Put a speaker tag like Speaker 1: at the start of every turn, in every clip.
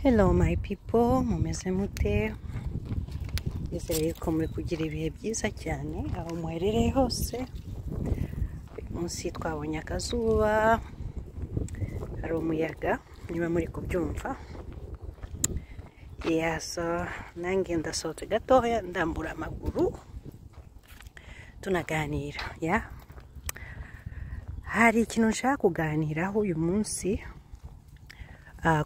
Speaker 1: Hello my people, mumeze mute? Nizere ko muri kugira ibihe byiza cyane aho muherereye hose. Munsi twabonye akazuba, hari umuyaga, niba muri kubyumva. So nange ndasohotse gatoya ndambura amaguru tunaganira. Hari ikintu nshaka kuganiraho uyu munsi.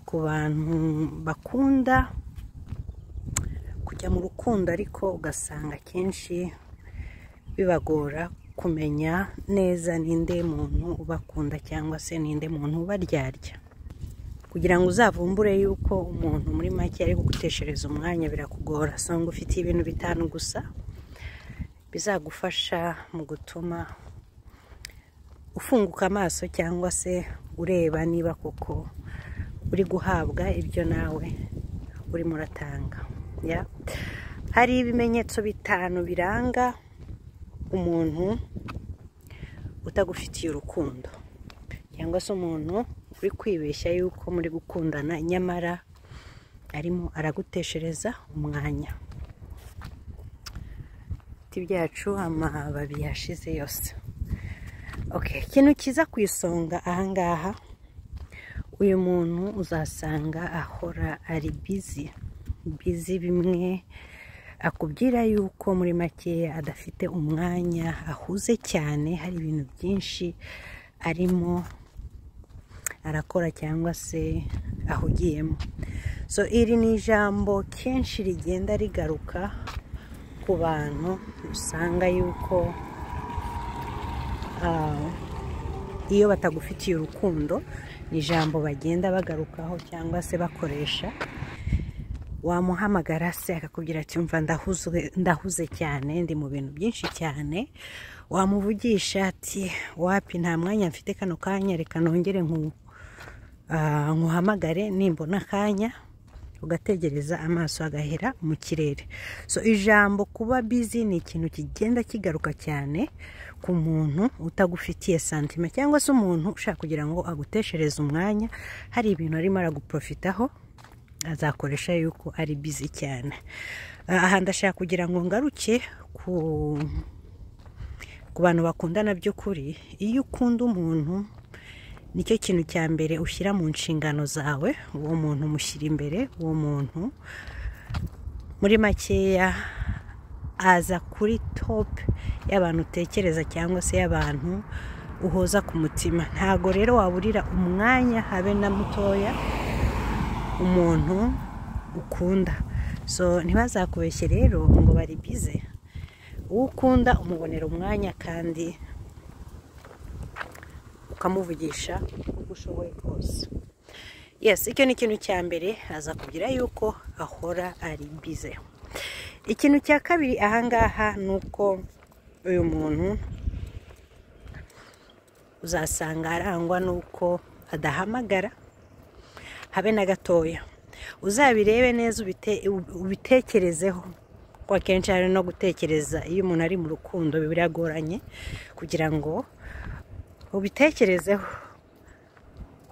Speaker 1: Ku bantu bakunda kujya mu rukundo ariko ugasanga kenshi bibagora kumenya neza ninde muntu ubakunda cyangwa se ninde muntu ubaryarya. Kugira ngo uzavumbure yuko umuntu muri make ari kuguteshereza umwanya birakugora. Sanga ufite ibintu bitanu gusa bizagufasha mu gutuma ufunguka amaso cyangwa se ureba niba koko uri guhabwa ibyo nawe uri muratanga. Hari ibimenyetso bitanu biranga umuntu utagufitiye urukundo cyangwa se umuntu uri kwibeshya yuko muri gukundana nyamara arimo araguteshereza umwanya. Byacu amababi yashize yose. Ikintu kiza ku isonga ahangaha, uyu muntu uzasanga ahora ari busy bimwe akubwira yuko muri make adafite umwanya, ahuze cyane, hari ibintu byinshi arimo arakora cyangwa se ahugiyemo. Iri ni ijambo kenshi rigenda rigaruka ku bantu usanga yuko iyo batagufitiye urukundo ni ijambo bagenda bagarukaho cyangwa se bakoresha. Wamuhamagara se akakubwira ati umva ndahuze cyane, ndi mu bintu byinshi cyane. Wamuvugisha ati wapi nta mwanya mfite kano kanya, reka nongere nkuhamagare nimbona akanya, ugategereza amaso agahera mu kirere. Ijambo kuba busy ni ikintu kigenda kigaruka cyane ku muntu utagufitiye santima cyangwa se umuntu ushaka kugira ngo aguteshereze umwanya, hari ibintu arimo araguprofitaho, azakoresha yuko ari busy cyane. Aha ndashaka kugira ngo ngaruke ku bantu bakundana by'ukuri. Iyo ukunda umuntu nicyo kintu cya mbere ushyira mu nshingano zawe, uwo muntu mushyira imbere, uwo muntu muri makeya aza kuri top y'abantu utekereza cyangwa se y'abantu uhoza ku mutima. Ntago rero waburira umwanya habe na mutoya umuntu ukunda. Ntibazakubeshye rero ngo bari busy. Uwo ukunda umubonera umwanya kandi ukamuvugisha uko ushoboye kose. Icyo ni ikintu cya mbere, aza kugira yuko ahora ari busy. Ikintu cya kabiri ahangaha ni uko uyu muntu uzasanga arangwa nuko adahamagara habe na gatoya. Uzabirebe neza ubitekerezeho, kwa kenshi hari no gutekereza iyo umuntu ari mu rukundo biragoranye kugira ngo ubitekerezeho.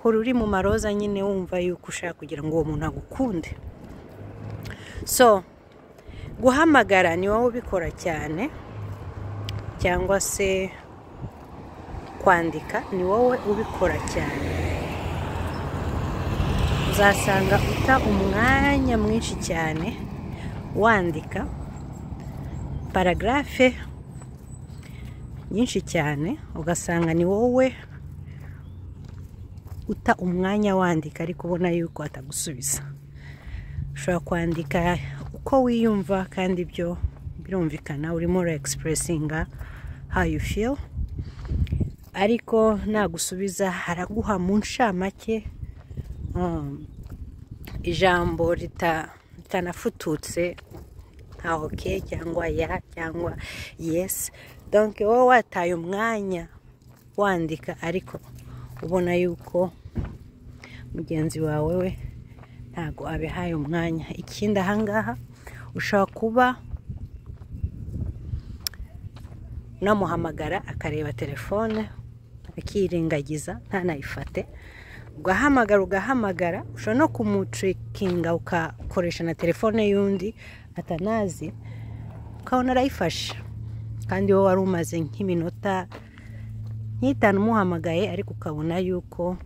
Speaker 1: Hora uri mu maroza nyine wumva yuko ushaka kugira ngo uwo muntu agukunde. Guhamagara ni wowe ubikora cyane, cyangwa se kwandika ni wowe ubikora cyane. Uzasanga uta umwanya mwinshi cyane wandika paragrafe nyinshi cyane, ugasanga ni wowe uta umwanya wandika ariko ubona yuko atagusubiza. Ushobora kwandika uko wiyumva kandi byo birumvikana, urimo expressinga how you feel, ariko nagusubiza haraguha mu nshamake ijambo ritanafututse nka okay cyangwa ya cyangwa yes. Wowe wataye umwanya wandika ariko ubona yuko mugenzi wawe we ntago abihaye umwanya. Ikindi ahangaha ushobora kuba unamuhamagara akareba telefone akirengagiza ntanayifate, ugahamagara ushobora no kumutrikinga ukakoresha na telefone y'undi atanazi ukabona arayifashe kandi wowe wari umaze nk'iminota nk'itanu umuhamagaye ariko ukabona yuko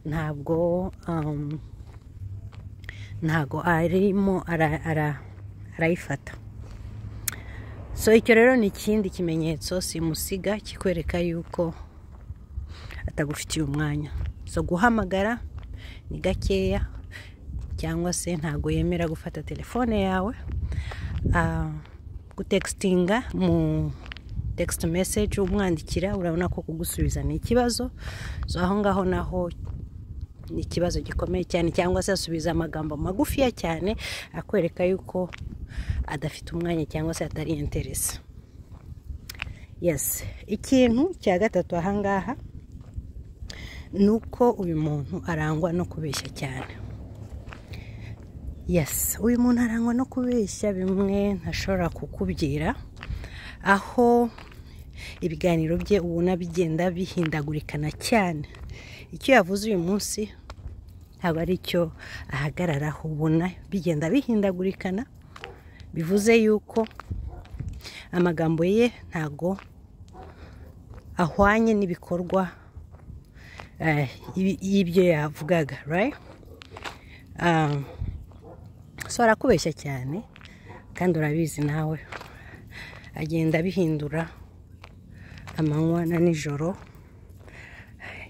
Speaker 1: ntabwo arimo arayifata. So icyo rero ni ikindi kimenyetso simusiga kikwereka yuko atagufitiye umwanya. So guhamagara ni gakeya cyangwa se ntago yemera gufata telefone yawe. Gutextinga mu text message umwandikira urabona ko kugusubiza ni ikibazo. So aho ngaho naho ni ikibazo gikomeye cyane, cyangwa se asubiza amagambo magufiya cyane akwereka yuko adafite umwanya cyangwa se atari interest. Yes, ikintu cya gatatu aha ngaha nuko uyu muntu arangwa no kubeshya cyane. Yes, uyu muntu arangwa no kubeshya bimwe ntashobora kukubwira, aho ibiganiro bye ubona bigenda bihindagurikana cyane. Icyo yavuze uyu munsi ntabwo ari cyo ahagararaho, ubona bigenda bihindagurikana, bivuze yuko amagambo ye ntago ahwanye n'ibikorwa y'ibyo yavugaga, right? So arakubeshya cyane kandi urabizi nawe, agenda bihindura amanywa na nijoro,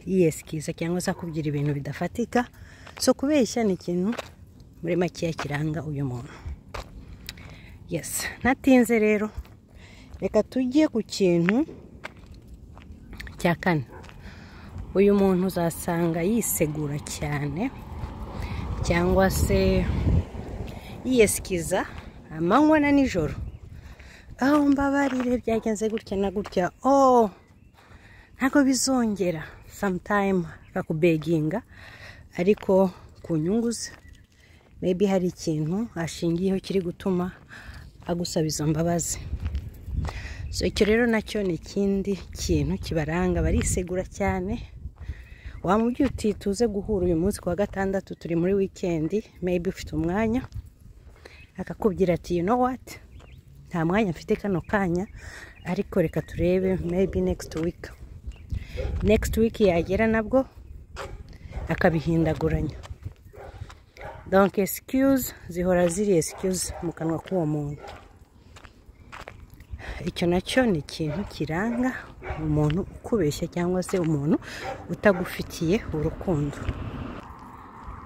Speaker 1: yiyeskiza cyangwa se akubwira ibintu bidafatika. So kubeshya ni ikintu muri make kiranga uyu muntu. Yes, natinze rero reka tujye ku kintu cya kane. Uyu muntu uzasanga yisegura cyane cyangwa se yiyeskiza amanywa na nijoro. Mbabarire byagenze gutya na gutya, ntago bizongera. Sometime akakubeginga ariko ku nyungu ze, maybe hari ikintu ashingiyeho kiri gutuma agusaba izo mbabazi. So icyo rero nacyo ni ikindi kintu kibaranga, barisegura cyane. Wamubwiye uti tuze guhura uyu munsi kwa gatandatu, turi muri weekend, maybe ufite umwanya, akakubwira ati you know what, nta mwanya mfite kano kanya, ariko reka turebe maybe next week yagera nabwo akabihindaguranya. Donc excuse zihora ziri excuse mu kanwa k'uwo muntu. Icyo nacyo ni ikintu kiranga umuntu ukubeshya cyangwa se umuntu utagufitiye urukundo.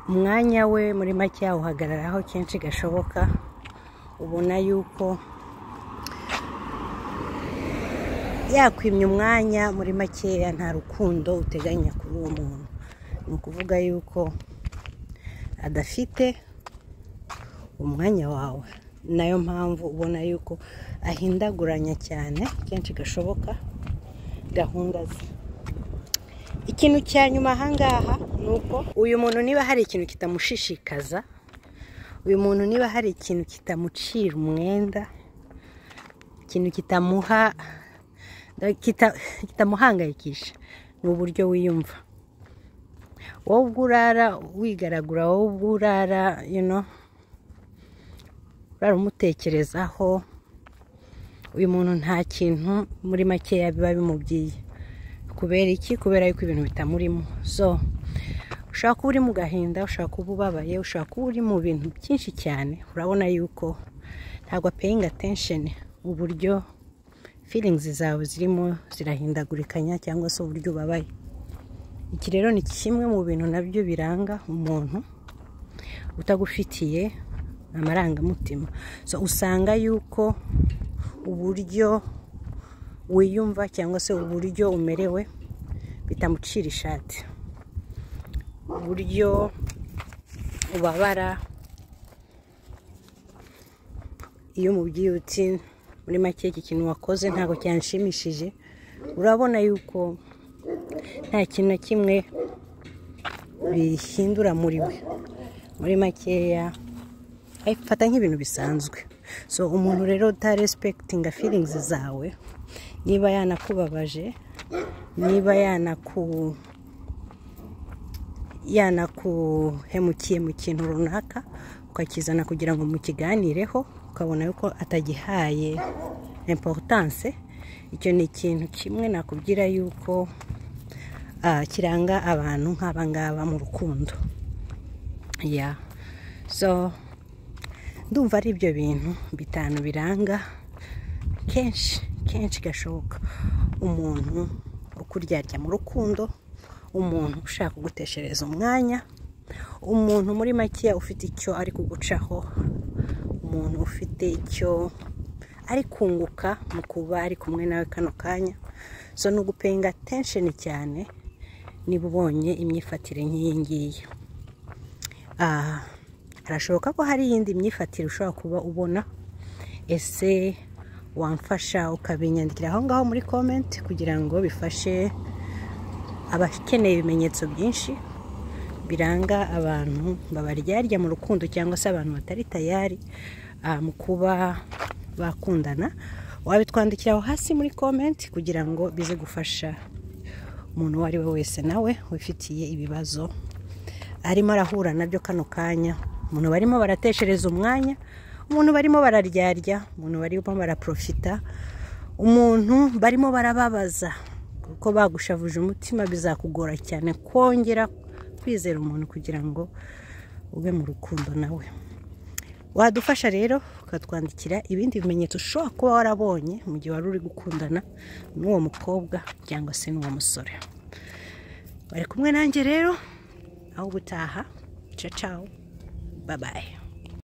Speaker 1: Umwanya we muri make yawuhagararaho kenshi gashoboka, ubona yuko yakwimye umwanya muri makeya, nta rukundo uteganya kuri uwo muntu. Ni ukuvuga yuko adafite umwanya wawe, nayo mpamvu ubona yuko ahindaguranya cyane kenshi gashoboka gahunda ze. Ikintu cya nyuma aha ngaha nuko uyu muntu niba hari ikintu kitamushishikaza, uyu muntu niba hari ikintu kitamucira umwenda, ikintu kitamuhangayikisha, ni uburyo wiyumva. Wowe ubwo urara wigaragura, wowe ubwo urara umutekerezaho, uyu muntu nta kintu muri makeya biba bimubwiye. Kubera iki? Kubera yuko ibintu bitamurimo. So ushaka kuba uri mu gahinda, ushaka kuba ubabaye, ushaka kuba uri mu bintu byinshi cyane, urabona yuko ntabwo paying attention uburyo feelings zawe zirimo zirahindagurikanya cyangwa se uburyo ubabaye. Iki rero ni kimwe mu bintu nabyo biranga umuntu utagufitiye amarangamutima. So usanga yuko uburyo wiyumva cyangwa se uburyo umerewe bitamucira ishati, uburyo ubabara iyo mubwiye uti muri make iki kintu wakoze ntago cyanshimishije, urabona yuko nta kintu na kimwe bihindura muri we. Muri makeya ayifata nk'ibintu bisanzwe. So umuntu rero utarespectinga feelings zawe, niba yanakubabaje, niba yanakuhemukiye mu kintu runaka ukakizana kugira ngo mukiganireho ukabona yuko atagihaye importance, icyo ni ikintu kimwe nakubwira yuko kiranga abantu nk'aba ngaba mu rukundo. So ndumva ari ibyo bintu bitanu biranga kenshi gashoboka umuntu ukuryarya mu rukundo, umuntu ushaka kuguteshereza umwanya, umuntu muri makeya ufite icyo ari kugucaho, umuntu ufite icyo ari kunguka mu kuba ari kumwe nawe kano kanya. So no gupenga attention cyane niba ubonye imyifatire nk'iyi ngiyi. Arashoboka ko hari iyindi myifatire ushobora kuba ubona. Ese wamfasha ukabinyandikira aho ngaho muri comment kugira ngo bifashe abakeneye ibimenyetso byinshi biranga abantu babaryarya mu rukundo cyangwa se abantu batari tayari mu kuba bakundana. Wabitwandikira aho hasi muri comment kugira ngo bize gufasha umuntu uwo ari we wese nawe wifitiye ibibazo arimo arahura nabyo kano kanya. Umuntu barimo barateshereza umwanya, umuntu barimo bararyarya, umuntu barimo baraprofita, umuntu barimo barababaza kuko bagushavuje umutima. Bizakugora cyane kongera kwizera umuntu kugira ngo ube mu rukundo nawe. Wadufasha rero ukatwandikira ibindi bimenyetso ushobora kuba warabonye mu gihe wari uri gukundana n'uwo mukobwa cyangwa se n'uwo musore. Bari kumwe nanjye rero aho gutaha. Ciao, bye bye.